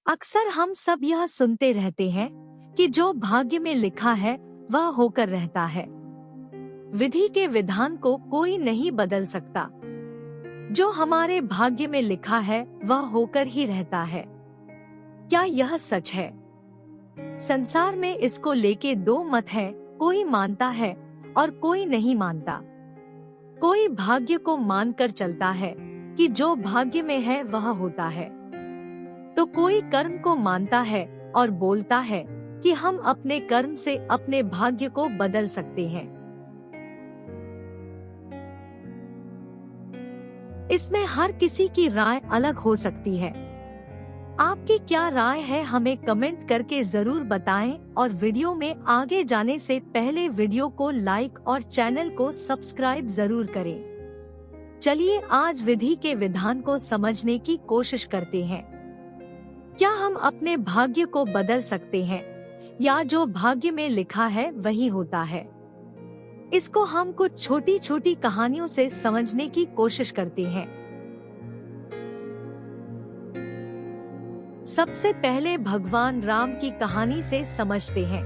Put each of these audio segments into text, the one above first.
अक्सर हम सब यह सुनते रहते हैं कि जो भाग्य में लिखा है वह होकर रहता है। विधि के विधान को कोई नहीं बदल सकता। जो हमारे भाग्य में लिखा है वह होकर ही रहता है। क्या यह सच है? संसार में इसको लेके दो मत है, कोई मानता है और कोई नहीं मानता। कोई भाग्य को मानकर चलता है कि जो भाग्य में है वह होता है, तो कोई कर्म को मानता है और बोलता है कि हम अपने कर्म से अपने भाग्य को बदल सकते हैं। इसमें हर किसी की राय अलग हो सकती है। आपकी क्या राय है हमें कमेंट करके जरूर बताएं और वीडियो में आगे जाने से पहले वीडियो को लाइक और चैनल को सब्सक्राइब जरूर करें। चलिए आज विधि के विधान को समझने की कोशिश करते हैं। क्या हम अपने भाग्य को बदल सकते हैं या जो भाग्य में लिखा है वही होता है? इसको हम कुछ छोटी छोटी कहानियों से समझने की कोशिश करते हैं। सबसे पहले भगवान राम की कहानी से समझते हैं।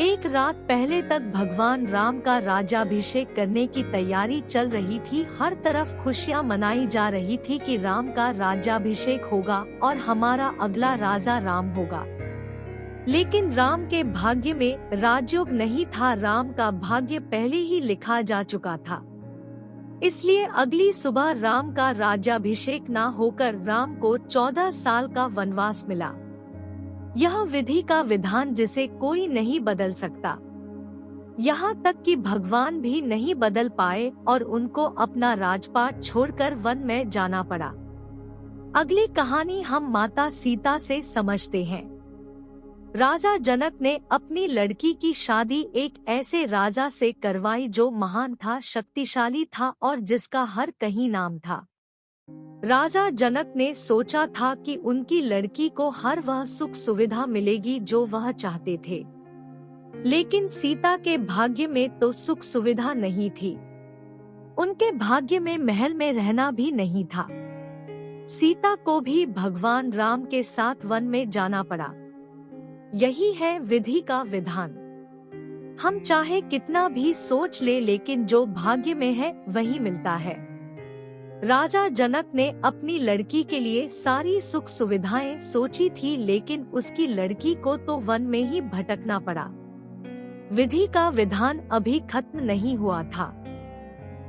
एक रात पहले तक भगवान राम का राज्याभिषेक करने की तैयारी चल रही थी। हर तरफ खुशियां मनाई जा रही थी कि राम का राज्याभिषेक होगा और हमारा अगला राजा राम होगा। लेकिन राम के भाग्य में राजयोग नहीं था। राम का भाग्य पहले ही लिखा जा चुका था। इसलिए अगली सुबह राम का राज्याभिषेक न होकर राम को 14 साल का वनवास मिला। यह विधि का विधान जिसे कोई नहीं बदल सकता। यहाँ तक कि भगवान भी नहीं बदल पाए और उनको अपना राजपाट छोड़कर वन में जाना पड़ा। अगली कहानी हम माता सीता से समझते हैं। राजा जनक ने अपनी लड़की की शादी एक ऐसे राजा से करवाई जो महान था, शक्तिशाली था और जिसका हर कहीं नाम था। राजा जनक ने सोचा था कि उनकी लड़की को हर वह सुख सुविधा मिलेगी जो वह चाहते थे, लेकिन सीता के भाग्य में तो सुख सुविधा नहीं थी। उनके भाग्य में महल में रहना भी नहीं था। सीता को भी भगवान राम के साथ वन में जाना पड़ा। यही है विधि का विधान। हम चाहे कितना भी सोच ले, लेकिन जो भाग्य में है वही मिलता है। राजा जनक ने अपनी लड़की के लिए सारी सुख सुविधाएं सोची थी, लेकिन उसकी लड़की को तो वन में ही भटकना पड़ा। विधि का विधान अभी खत्म नहीं हुआ था।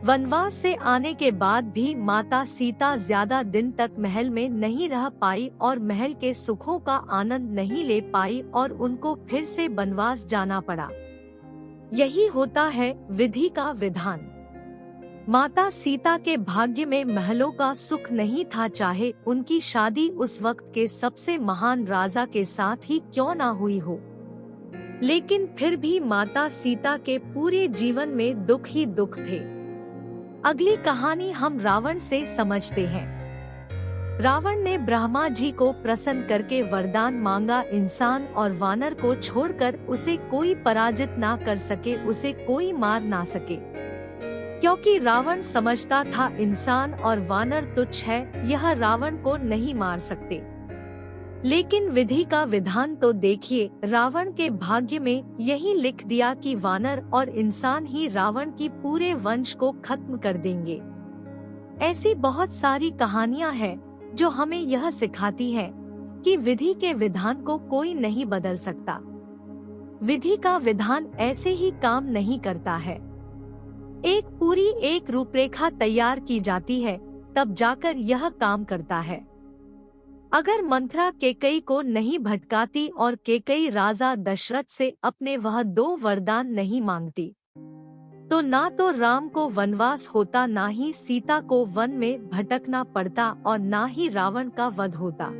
वनवास से आने के बाद भी माता सीता ज्यादा दिन तक महल में नहीं रह पाई और महल के सुखों का आनंद नहीं ले पाई और उनको फिर से वनवास जाना पड़ा। यही होता है विधि का विधान। माता सीता के भाग्य में महलों का सुख नहीं था, चाहे उनकी शादी उस वक्त के सबसे महान राजा के साथ ही क्यों ना हुई हो। लेकिन फिर भी माता सीता के पूरे जीवन में दुख ही दुख थे। अगली कहानी हम रावण से समझते हैं। रावण ने ब्रह्मा जी को प्रसन्न करके वरदान मांगा, इंसान और वानर को छोड़कर उसे कोई पराजित ना कर सके, उसे कोई मार ना सके। क्योंकि रावण समझता था इंसान और वानर तुच्छ है, यह रावण को नहीं मार सकते। लेकिन विधि का विधान तो देखिए, रावण के भाग्य में यही लिख दिया कि वानर और इंसान ही रावण की पूरे वंश को खत्म कर देंगे। ऐसी बहुत सारी कहानियां हैं जो हमें यह सिखाती हैं कि विधि के विधान को कोई नहीं बदल सकता। विधि का विधान ऐसे ही काम नहीं करता है। एक रूपरेखा तैयार की जाती है, तब जाकर यह काम करता है। अगर मंथरा कैकेयी को नहीं भटकाती और कैकेयी राजा दशरथ से अपने वह 2 वरदान नहीं मांगती, तो ना तो राम को वनवास होता, ना ही सीता को वन में भटकना पड़ता और ना ही रावण का वध होता।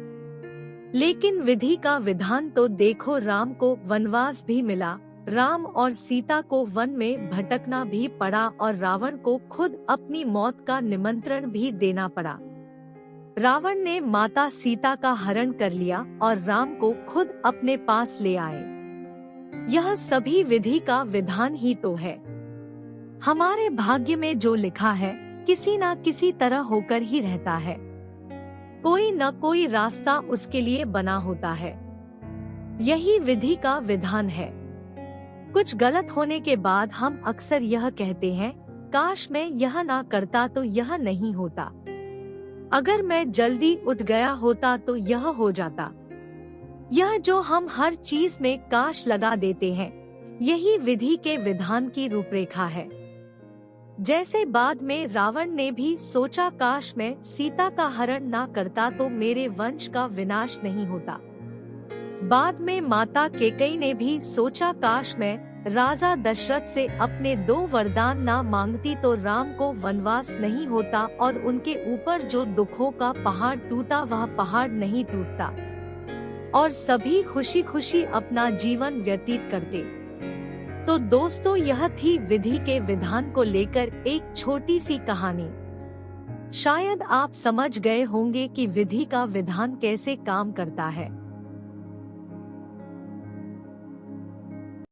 लेकिन विधि का विधान तो देखो, राम को वनवास भी मिला, राम और सीता को वन में भटकना भी पड़ा और रावण को खुद अपनी मौत का निमंत्रण भी देना पड़ा। रावण ने माता सीता का हरण कर लिया और राम को खुद अपने पास ले आए। यह सभी विधि का विधान ही तो है। हमारे भाग्य में जो लिखा है किसी ना किसी तरह होकर ही रहता है। कोई न कोई रास्ता उसके लिए बना होता है। यही विधि का विधान है। कुछ गलत होने के बाद हम अक्सर यह कहते हैं, काश मैं यह ना करता तो यह नहीं होता, अगर मैं जल्दी उठ गया होता तो यह हो जाता। यह जो हम हर चीज में काश लगा देते हैं, यही विधि के विधान की रूपरेखा है। जैसे बाद में रावण ने भी सोचा, काश मैं सीता का हरण ना करता तो मेरे वंश का विनाश नहीं होता। बाद में माता कैकेयी ने भी सोचा, काश मैं राजा दशरथ से अपने 2 वरदान ना मांगती तो राम को वनवास नहीं होता और उनके ऊपर जो दुखों का पहाड़ टूटा वह पहाड़ नहीं टूटता और सभी खुशी खुशी अपना जीवन व्यतीत करते। तो दोस्तों, यह थी विधि के विधान को लेकर एक छोटी सी कहानी। शायद आप समझ गए होंगे कि विधि का विधान कैसे काम करता है।